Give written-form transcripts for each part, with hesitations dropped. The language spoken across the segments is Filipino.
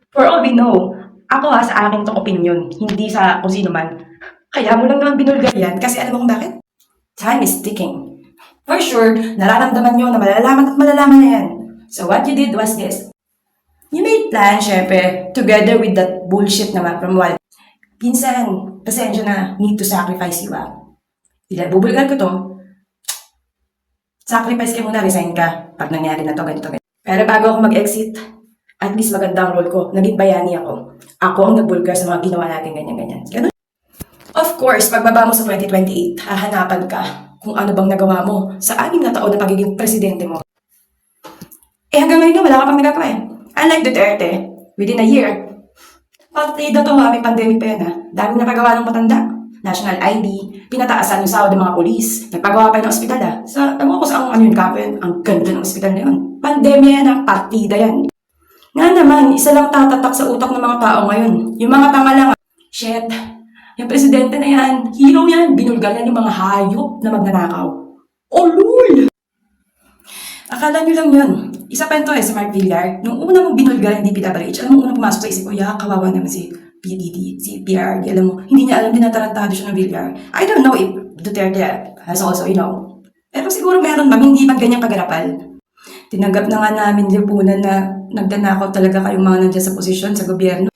For all we know, ako sa akin tong opinion, hindi sa kung sino man. Kaya mo lang naman binulgar yan kasi alam mo kung bakit? Time is ticking. For sure, nararamdaman nyo na malalaman at malalaman na yan. So what you did was this. You made plan, syempre, together with that bullshit naman from Wal. Pinsan, pasensya na, need to sacrifice you ah. Bubulgar ko to, sacrifice ka muna, resign ka. Pag nangyari na to, ganito, ganito. Pero bago ako mag-exit, at least maganda ang role ko. Naging bayani ako. Ako ang nagbulgar sa mga ginawa natin, ganyan-ganyan. Ganun. Of course, pagbaba mo sa 2028, hahanapan ka kung ano bang nagawa mo sa 6 na taon na pagiging presidente mo. Eh hanggang ngayon wala ka pang nagagawa eh. Unlike Duterte, within a year, partida to ha, may pandemic pa yan ha. Daming nakagawa ng matanda. National ID, pinataasan yung sahod ng mga polis, nagpagawa pa ng ospital ha. Ewan ko sa ano yun, kapin, ang ganda ng ospital na yun. Pandemya yan ha, partida yan. Nga naman, isa lang tatatak sa utak ng mga tao ngayon. Yung mga tanga lang, shit, yung presidente na yan, hero yan, binulgar yan yung mga hayop na magnanakaw. Oh, lol! Akala nyo lang yun. Isa pa ito si Mark Villar. Nung una mong binulgar yung DPWH, alam mo unang pumasok sa isip ko, kawawa naman si PDD, si PRD, alam mo, hindi niya alam, tinatarantado siya ng Villar. I don't know if Duterte has also, pero siguro meron bang hindi man ganyang pagarapal. Tinanggap na nga namin lipunan na nagdanakaw talaga kayong mga nandiyan sa posisyon sa gobyerno.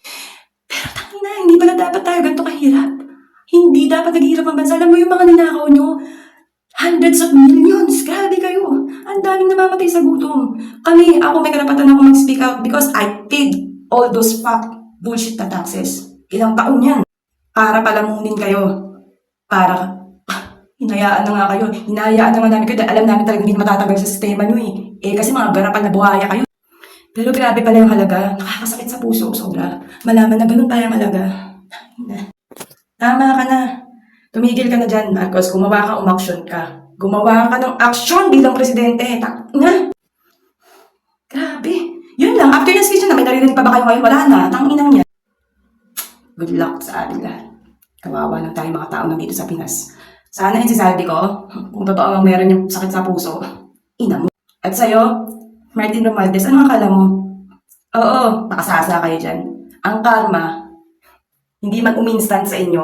Pero tangina, hindi pala dapat tayo ganito kahirap. Hindi dapat naghihirap ang bansa. Alam mo yung mga ninakaw nyo, hundreds of millions. Grabe kayo. Ang daming namamatay sa gutom. Ako may karapatan ako mag-speak out because I paid all those bullshit na taxes. Ilang taon yan. Para palamunin kayo. Para hinayaan na nga kayo. Hinayaan na nga namin kayo dahil alam namin talagang hindi matatagal sa sistema nyo eh. Kasi mga garapal na buhaya kayo. Pero grabe pala yung halaga. Nakakasakit sa puso. Sobra. Malaman na ganun pala yung halaga. Tama ka na. Tumigil ka na dyan, Marcos. Gumawa ka, umaksyon ka. Gumawa ka ng aksyon bilang presidente. Na. Grabe. Yun lang. After ng speech na, may naririnig pa ba kayo ngayon? Wala na. Tanginang niya. Good luck sa atin lahat. Kawawa lang tayo mga tao nandito sa Pinas. Sana yung sisaldi ko, kung totoo ang meron yung sakit sa puso, ina mo. At sa'yo, Martin Romualdez, ano akala mo? Oo, nakasasa kayo dyan. Ang karma, hindi man uminstant sa inyo.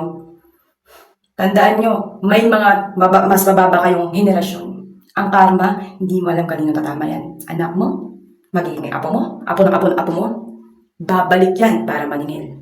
Tandaan nyo, may mga mas mababa kayong henerasyon. Ang karma, hindi mo alam kanino tatama yan. Anak mo, magiging apo mo, apo ng apo ng apo mo, babalik yan para maningil.